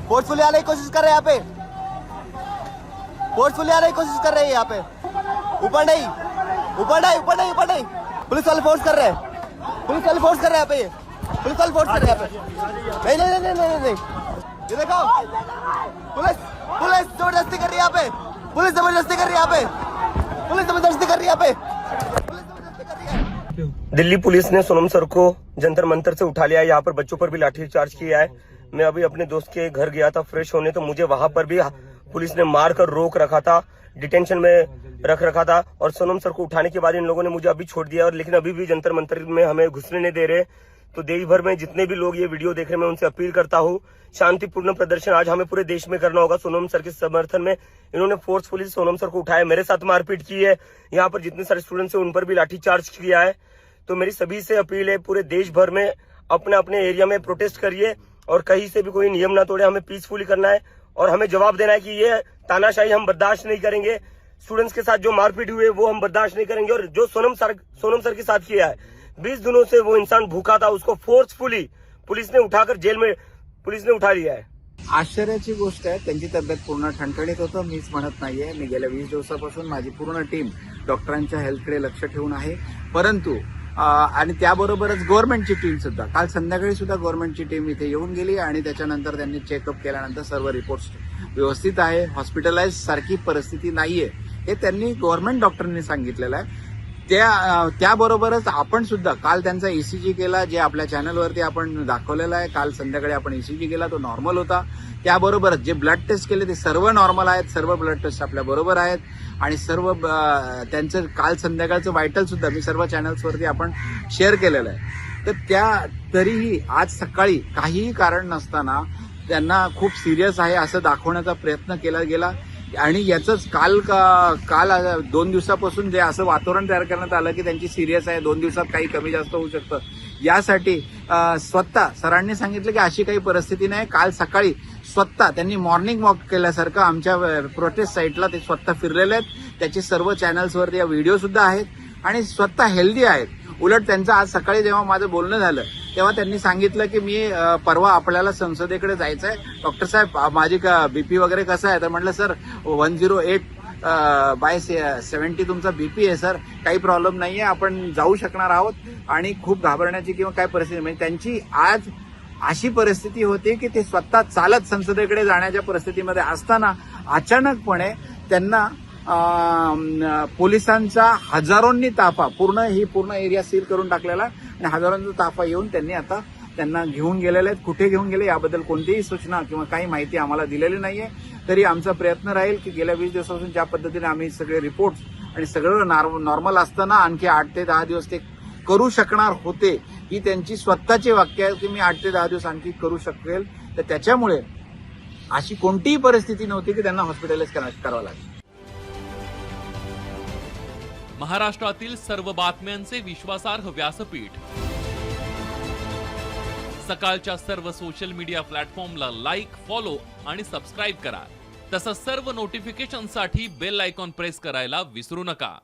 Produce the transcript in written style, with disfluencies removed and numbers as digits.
Forcefully आने की कोशिश कर रहे हैं यहाँ पे, फोर्सफुली आने की कोशिश कर रहे हैं यहाँ पे। ऊपर नहीं, ऊपर नहीं, ऊपर नहीं, ऊपर नहीं। पुलिस वाले फोर्स कर रहे हैं, पुलिस वाले फोर्स कर रहे हैं यहाँ पे, पुलिस वाले फोर्स कर रहे हैं यहाँ पे। नहीं नहीं नहीं नहीं नहीं, ये देखो पुलिस, पुलिस जबरदस्ती कर रही है यहाँ पे, पुलिस जबरदस्ती कर रही है यहाँ पे, पुलिस जबरदस्ती कर रही है यहाँ पे, पुलिस जबरदस्ती कर रही है। दिल्ली पुलिस ने सोनम सर को जंतर मंतर से उठा लिया है। यहाँ पर बच्चों पर भी लाठीचार्ज किया है। मैं अभी अपने दोस्त के घर गया था फ्रेश होने, तो मुझे वहां पर भी पुलिस ने मार कर रोक रखा था, डिटेंशन में रख रखा था। और सोनम सर को उठाने के बाद इन लोगों ने मुझे अभी छोड़ दिया, और लेकिन अभी भी जंतर मंतर में हमें घुसने नहीं दे रहे। तो देश भर में जितने भी लोग ये वीडियो देख रहे हैं, मैं उनसे अपील करता हूँ, शांतिपूर्ण प्रदर्शन आज हमें पूरे देश में करना होगा सोनम सर के समर्थन में। इन्होंने फोर्सफुली सोनम सर को उठाया, मेरे साथ मारपीट की है, यहाँ पर जितने सारे स्टूडेंट्स हैं उन पर भी लाठीचार्ज किया है। तो मेरी सभी से अपील है, पूरे देश भर में अपने अपने एरिया में प्रोटेस्ट करिए, और कहीं से भी कोई नियम ना तोड़े। हमें पीसफुली करना है, और हमें जवाब देना है कि ये तानाशाही हम बर्दाश्त नहीं करेंगे। स्टूडेंट्स के साथ जो मारपीट हुई है वो हम बर्दाश्त नहीं करेंगे। और जो सोनम सर के साथ किया है, 20 दिनों से वो इंसान भूखा था, उसको फोर्सफुली पुलिस ने उठाकर जेल में पुलिस ने उठा लिया है। आश्चर्याची गोष्ट आहे, त्यांची तब्येत पूर्ण ठणठणीत होतं, मीच म्हणत नाहीये। मी गेल्या 20 दिवसापासून माझी पूर्ण टीम डॉक्टरांच्या हेल्थकडे लक्ष ठेवून आहे। परंतु आणि त्याबरोबरच गव्हर्नमेंटची टीम सुद्धा, काल संध्याकाळी सुद्धा गव्हर्नमेंटची टीम इथे येऊन गेली, आणि त्याच्यानंतर त्यांनी चेकअप केल्यानंतर सर्व रिपोर्ट्स व्यवस्थित आहे, हॉस्पिटलाइज सारखी परिस्थिती नाहीये, हे त्यांनी गव्हर्नमेंट डॉक्टरांनी सांगितलेलं आहे। त्याबरोबरच आपण सुद्धा काल त्यांचा ईसीजी केला, जे आपल्या चॅनलवरती आपण दाखवलेलं आहे। काल संध्याकाळी आपण ईसीजी केला, तो नॉर्मल होता। त्याबरोबरच जे ब्लड टेस्ट केले ते सर्व नॉर्मल आहेत, सर्व ब्लड टेस्ट आपल्या बरोबर आहेत, आणि सर्व त्यांचं काल संध्याकाळचं व्हायटल सुद्धा मी सर्व चॅनल्सवरती आपण शेअर केलेलं आहे। तर तरीही आज सकाळी काहीही कारण नसताना त्यांना खूप सिरियस आहे असं दाखवण्याचा प्रयत्न केला गेला, आणि याचंच काल 2 दिवसापासून जे असं वातावरण तयार करण्यात आलं की त्यांची सिरियस आहे, 2 दिवसात काही कमी जास्त होऊ शकतं, यासाठी स्वतः सरांनी सांगितलं की अशी काही परिस्थिती नाही। काल सकाळी स्वतः त्यांनी मॉर्निंग वॉक केल्यासारखं आमच्या प्रोटेस्ट साईटला ते स्वतः फिरलेले आहेत, त्याचे सर्व चॅनल्सवरती व्हिडिओ सुद्धा आहेत, आणि स्वतः हेल्दी आहेत। उलट त्यांचं आज सकाळी जेव्हा माझं बोलणं झालं तेव्हा त्यांनी सांगितलं की मी परवा आपल्याला संसदेकडे जायचंय, डॉक्टर साहेब माझी बीपी वगैरे कसं आहे? तर म्हटलं सर 108/70 तुमचा बीपी आहे सर, काही प्रॉब्लेम नाहीये, आपण जाऊ शकणार आहोत, आणि खूप घाबरण्याची किंवा काय परिस्थिती म्हणजे त्यांची आज अशी परिस्थिती होती की ते स्वतः चालत संसदेकडे जाण्याच्या परिस्थितीमध्ये असताना अचानकपणे त्यांना पोलिसांचा हजारोंनी ताफा, पूर्ण एरिया सील करून टाकलेला, आणि हजारोंचा ताफा येऊन त्यांनी आता त्यांना घेऊन गेलेले आहेत। कुठे घेऊन गेले याबद्दल कोणतीही सूचना किंवा काही माहिती आम्हाला दिलेली नाहीये। तरी आमचा प्रयत्न राहील की गेल्या 20 दिवसापासून ज्या पद्धतीने आम्ही सगळे रिपोर्ट्स आणि सगळं नॉर्मल असताना आणखी 8 ते 10 दिवस ते करू शकणार होते, ही त्यांची स्वतःची वाक्य आहे की मी 8 ते 10 दिवस आणखी करू शकेल। तर त्याच्यामुळे अशी कोणतीही परिस्थिती नव्हती की त्यांना हॉस्पिटलाइज करावं लागेल। महाराष्ट्रातील सर्व बातम्यांचे विश्वासार्ह व्यासपीठ, सकाळच्या सर्व सोशल मीडिया प्लॅटफॉर्मला लाईक, फॉलो आणि सबस्क्राईब करा। तसंच सर्व नोटिफिकेशनसाठी बेल आयकॉन प्रेस करायला विसरू नका।